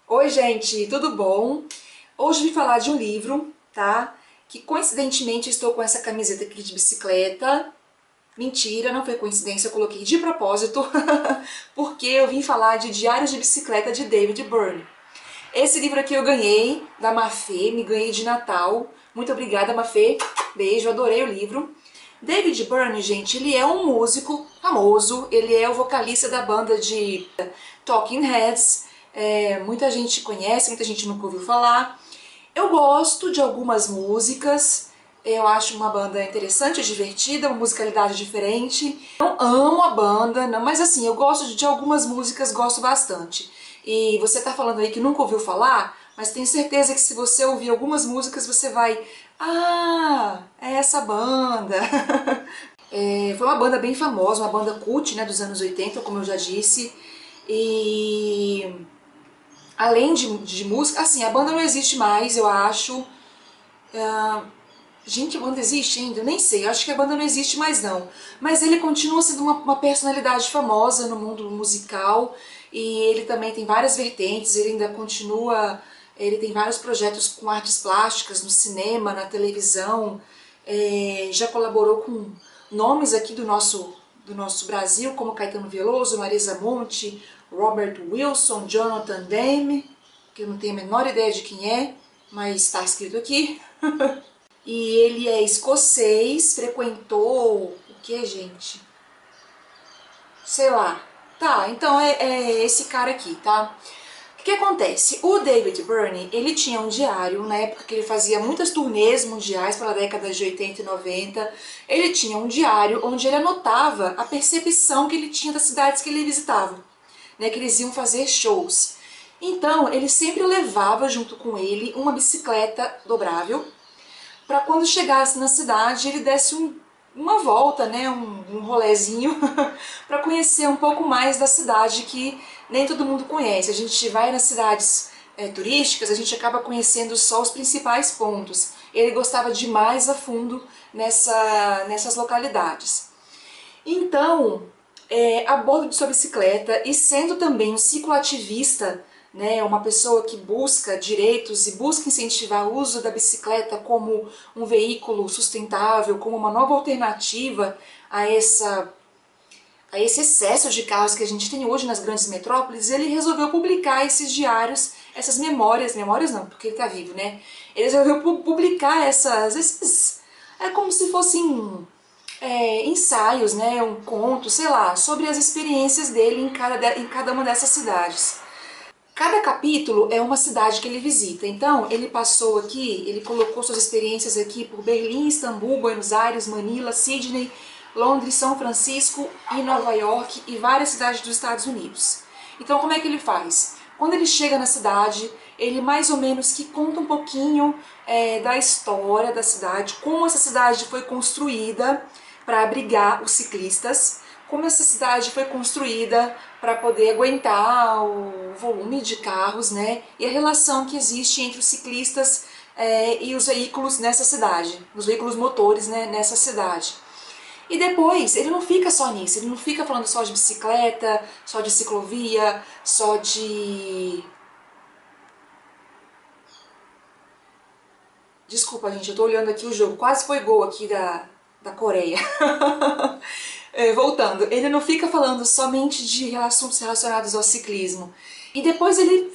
Oi, gente, tudo bom? Hoje eu vim falar de um livro, tá? Que coincidentemente eu estou com essa camiseta aqui de bicicleta. Mentira, não foi coincidência, eu coloquei de propósito, porque eu vim falar de Diários de Bicicleta de David Byrne. Esse livro aqui eu ganhei da Mafê, me ganhei de Natal. Muito obrigada, Mafê. Beijo, adorei o livro. David Byrne, gente, ele é um músico famoso, ele é o vocalista da banda de Talking Heads. Muita gente conhece, muita gente nunca ouviu falar. Eu gosto de algumas músicas, eu acho uma banda interessante, divertida, uma musicalidade diferente. Não amo a banda, não, mas assim, eu gosto de algumas músicas, gosto bastante. E você tá falando aí que nunca ouviu falar, mas tenho certeza que se você ouvir algumas músicas, você vai... Ah, é essa banda! Foi uma banda bem famosa, uma banda cult, né, dos anos 80, como eu já disse. E além de música, assim, a banda não existe mais, eu acho. Gente, a banda existe ainda? Eu nem sei, eu acho que a banda não existe mais não. Mas ele continua sendo uma personalidade famosa no mundo musical e ele também tem várias vertentes, ele ainda continua, ele tem vários projetos com artes plásticas no cinema, na televisão, já colaborou com nomes aqui do nosso Brasil, como Caetano Veloso, Marisa Monte, Robert Wilson, Jonathan Demme, que eu não tenho a menor ideia de quem é, mas está escrito aqui. E ele é escocês, frequentou o que, gente? Sei lá. Tá, então é esse cara aqui, tá? O que acontece? O David Byrne, ele tinha um diário, na época que ele fazia muitas turnês mundiais pela década de 80 e 90, ele tinha um diário onde ele anotava a percepção que ele tinha das cidades que ele visitava, né, que eles iam fazer shows. Então, ele sempre levava junto com ele uma bicicleta dobrável, para quando chegasse na cidade ele desse uma volta, né, um rolezinho, para conhecer um pouco mais da cidade que nem todo mundo conhece. A gente vai nas cidades turísticas, a gente acaba conhecendo só os principais pontos. Ele gostava de ir mais a fundo nessas localidades. Então, a bordo de sua bicicleta e sendo também um cicloativista, né, uma pessoa que busca direitos e busca incentivar o uso da bicicleta como um veículo sustentável, como uma nova alternativa a esse excesso de carros que a gente tem hoje nas grandes metrópoles, ele resolveu publicar esses diários, essas memórias não, porque ele está vivo, né? Ele resolveu publicar esses... É como se fossem ensaios, né, um conto, sei lá, sobre as experiências dele em cada uma dessas cidades. Cada capítulo é uma cidade que ele visita, então ele passou aqui, ele colocou suas experiências aqui por Berlim, Istambul, Buenos Aires, Manila, Sydney, Londres, São Francisco e Nova York e várias cidades dos Estados Unidos. Então como é que ele faz? Quando ele chega na cidade, ele mais ou menos que conta um pouquinho da história da cidade, como essa cidade foi construída para abrigar os ciclistas, como essa cidade foi construída para poder aguentar o volume de carros, né? E a relação que existe entre os ciclistas e os veículos nessa cidade, os veículos motores, né, nessa cidade. E depois, ele não fica só nisso, ele não fica falando só de bicicleta, só de ciclovia, só de... Desculpa, gente, eu tô olhando aqui o jogo, quase foi gol aqui da Coreia. Voltando, ele não fica falando somente de assuntos relacionados ao ciclismo. E depois ele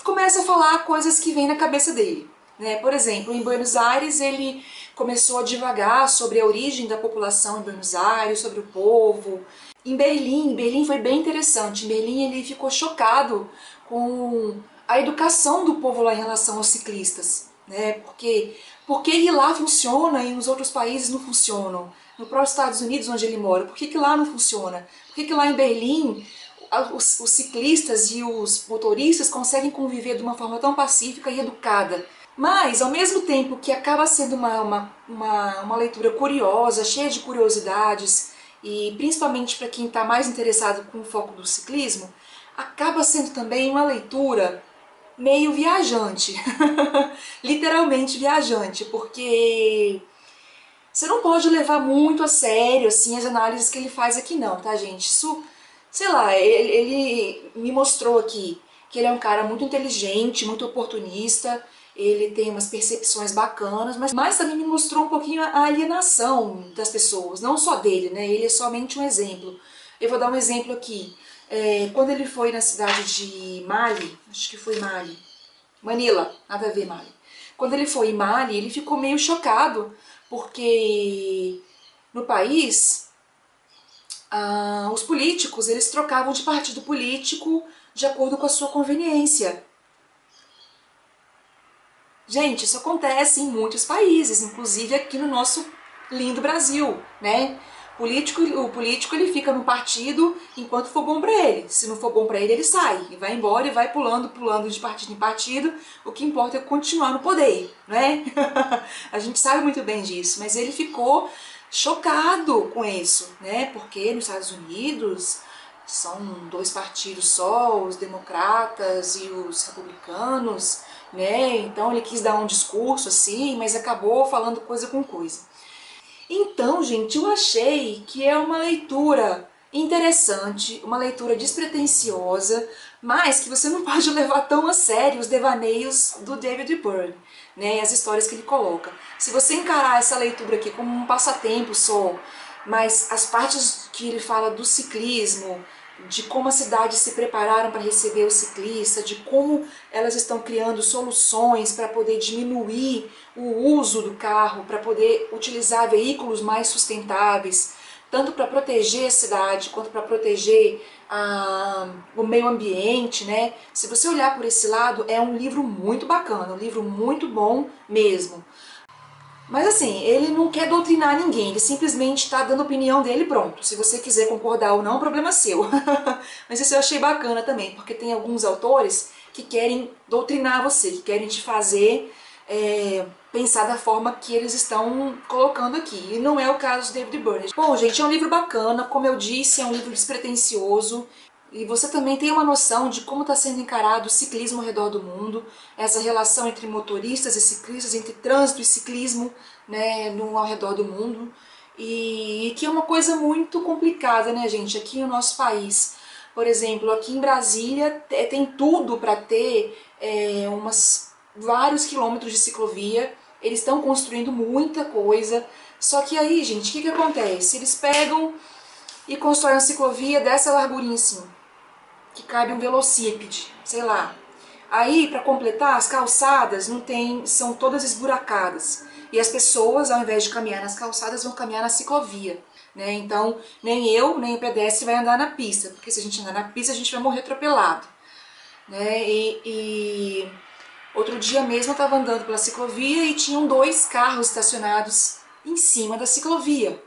começa a falar coisas que vêm na cabeça dele, né? Por exemplo, em Buenos Aires ele começou a divagar sobre a origem da população em Buenos Aires, sobre o povo. Em Berlim foi bem interessante. Em Berlim ele ficou chocado com a educação do povo lá em relação aos ciclistas, né? Porque lá funciona e nos outros países não funcionam. No próprio Estados Unidos, onde ele mora, por que lá não funciona? Por que lá em Berlim os ciclistas e os motoristas conseguem conviver de uma forma tão pacífica e educada? Mas, ao mesmo tempo que acaba sendo uma leitura curiosa, cheia de curiosidades, e principalmente para quem está mais interessado com o foco do ciclismo, acaba sendo também uma leitura meio viajante, literalmente viajante, porque você não pode levar muito a sério assim as análises que ele faz aqui não, tá, gente? Isso, sei lá, ele me mostrou aqui que ele é um cara muito inteligente, muito oportunista, ele tem umas percepções bacanas, mas também me mostrou um pouquinho a alienação das pessoas, não só dele, né? Ele é somente um exemplo. Eu vou dar um exemplo aqui. Quando ele foi na cidade de Mali, acho que foi Mali, Manila, nada a ver Mali. Quando ele foi em Mali, ele ficou meio chocado, porque no país, os políticos, eles trocavam de partido político de acordo com a sua conveniência. Gente, isso acontece em muitos países, inclusive aqui no nosso lindo Brasil, né? O político ele fica no partido enquanto for bom para ele. Se não for bom para ele, ele sai e vai embora e vai pulando de partido em partido. O que importa é continuar no poder, né? A gente sabe muito bem disso, mas ele ficou chocado com isso, né? Porque nos Estados Unidos são dois partidos só, os democratas e os republicanos, né? Então ele quis dar um discurso assim, mas acabou falando coisa com coisa. Então, gente, eu achei que é uma leitura interessante, uma leitura despretensiosa, mas que você não pode levar tão a sério os devaneios do David Byrne, né, as histórias que ele coloca. Se você encarar essa leitura aqui como um passatempo só, mas as partes que ele fala do ciclismo, de como as cidades se prepararam para receber o ciclista, de como elas estão criando soluções para poder diminuir o uso do carro, para poder utilizar veículos mais sustentáveis, tanto para proteger a cidade quanto para proteger o meio ambiente, né? Se você olhar por esse lado, é um livro muito bacana, um livro muito bom mesmo. Mas assim, ele não quer doutrinar ninguém, ele simplesmente está dando a opinião dele, pronto. Se você quiser concordar ou não, o problema é seu. Mas isso eu achei bacana também, porque tem alguns autores que querem doutrinar você, que querem te fazer pensar da forma que eles estão colocando aqui. E não é o caso do David Byrne. Bom, gente, é um livro bacana, como eu disse, é um livro despretensioso. E você também tem uma noção de como está sendo encarado o ciclismo ao redor do mundo, essa relação entre motoristas e ciclistas, entre trânsito e ciclismo, né, ao redor do mundo. E que é uma coisa muito complicada, né, gente, aqui no nosso país. Por exemplo, aqui em Brasília tem tudo para ter vários quilômetros de ciclovia, eles estão construindo muita coisa, só que aí, gente, o que acontece? Eles pegam e constroem uma ciclovia dessa largurinha assim, que cabe um velocípede, sei lá. Aí, para completar, as calçadas não tem, são todas esburacadas. E as pessoas, ao invés de caminhar nas calçadas, vão caminhar na ciclovia, né? Então, nem eu, nem o pedestre vai andar na pista, porque se a gente andar na pista, a gente vai morrer atropelado, né? E outro dia mesmo eu estava andando pela ciclovia e tinham 2 carros estacionados em cima da ciclovia,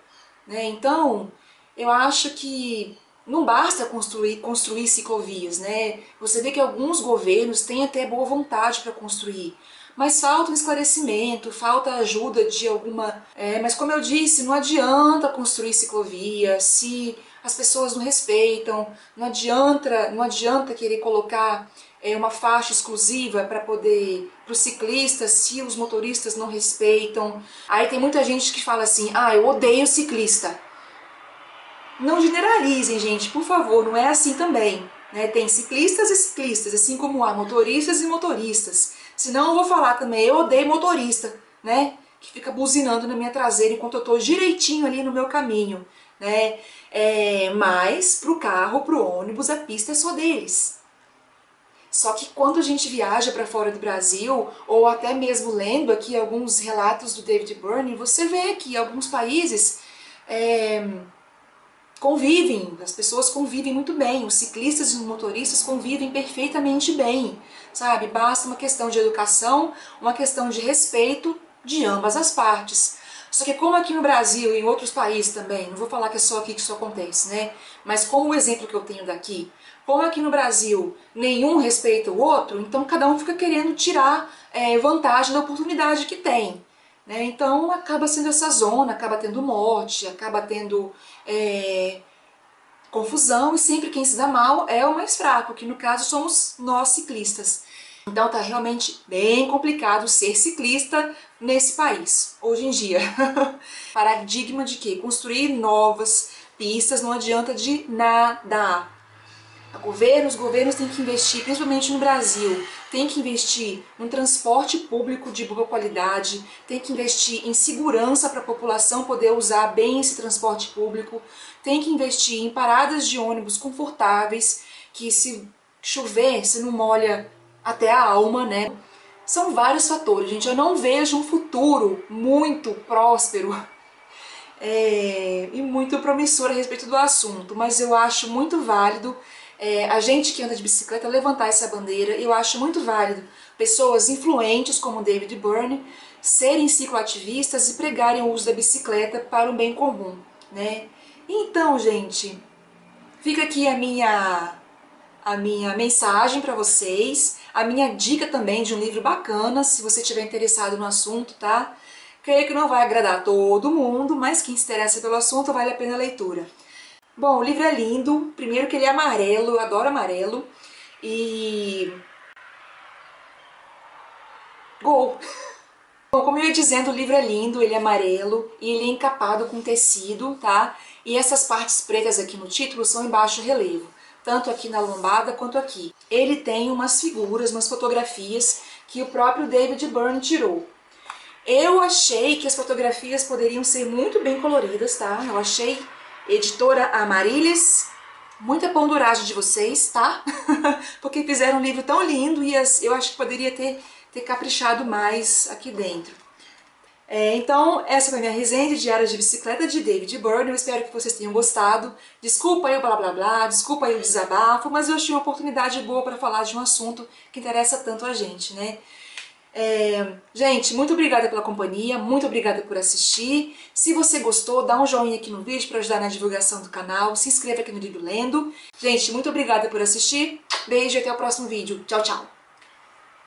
né? Então, eu acho que não basta construir ciclovias, né? Você vê que alguns governos têm até boa vontade para construir, mas falta um esclarecimento, falta ajuda de alguma... mas como eu disse, não adianta construir ciclovia se as pessoas não respeitam, não adianta querer colocar uma faixa exclusiva para os ciclistas, se os motoristas não respeitam. Aí tem muita gente que fala assim, eu odeio ciclista. Não generalizem, gente, por favor, não é assim também, né? Tem ciclistas e ciclistas, assim como há motoristas e motoristas. Senão eu vou falar também, eu odeio motorista, né? Que fica buzinando na minha traseira enquanto eu estou direitinho ali no meu caminho, né? Mas pro carro, pro ônibus, a pista é só deles. Só que quando a gente viaja para fora do Brasil, ou até mesmo lendo aqui alguns relatos do David Byrne, você vê que alguns países convivem, as pessoas convivem muito bem, os ciclistas e os motoristas convivem perfeitamente bem, sabe? Basta uma questão de educação, uma questão de respeito de ambas as partes. Só que como aqui no Brasil e em outros países também, não vou falar que é só aqui que isso acontece, né? Mas como o exemplo que eu tenho daqui, como aqui no Brasil nenhum respeita o outro, então cada um fica querendo tirar vantagem da oportunidade que tem. Né? Então acaba sendo essa zona, acaba tendo morte, acaba tendo confusão e sempre quem se dá mal é o mais fraco, que no caso somos nós ciclistas. Então tá realmente bem complicado ser ciclista nesse país, hoje em dia. Paradigma de que construir novas pistas não adianta de nada. Os governos têm que investir, principalmente no Brasil, tem que investir no transporte público de boa qualidade, tem que investir em segurança para a população poder usar bem esse transporte público, tem que investir em paradas de ônibus confortáveis, que se chover, você não molha até a alma, né? São vários fatores, gente. Eu não vejo um futuro muito próspero e muito promissor a respeito do assunto, mas eu acho muito válido a gente que anda de bicicleta levantar essa bandeira. Eu acho muito válido pessoas influentes como David Byrne serem cicloativistas e pregarem o uso da bicicleta para o bem comum, né? Então, gente, fica aqui a minha mensagem para vocês, a minha dica também de um livro bacana, se você estiver interessado no assunto, tá? Creio que não vai agradar a todo mundo, mas quem se interessa pelo assunto vale a pena a leitura. Bom, o livro é lindo, primeiro que ele é amarelo, eu adoro amarelo, e... Gol! Bom, como eu ia dizendo, o livro é lindo, ele é amarelo e ele é encapado com tecido, tá? E essas partes pretas aqui no título são em baixo relevo, tanto aqui na lombada quanto aqui. Ele tem umas figuras, umas fotografias que o próprio David Byrne tirou. Eu achei que as fotografias poderiam ser muito bem coloridas, tá? Eu achei, editora Amarílis, muita ponduragem de vocês, tá? Porque fizeram um livro tão lindo e eu acho que poderia ter caprichado mais aqui dentro. Então, essa foi a minha resenha de Diário de Bicicleta de David Byrne. Eu espero que vocês tenham gostado. Desculpa aí o blá blá blá, desculpa aí o desabafo, mas eu achei uma oportunidade boa para falar de um assunto que interessa tanto a gente, né? Gente, muito obrigada pela companhia, muito obrigada por assistir. Se você gostou, dá um joinha aqui no vídeo para ajudar na divulgação do canal. Se inscreva aqui no Livro Lendo. Gente, muito obrigada por assistir. Beijo e até o próximo vídeo. Tchau, tchau!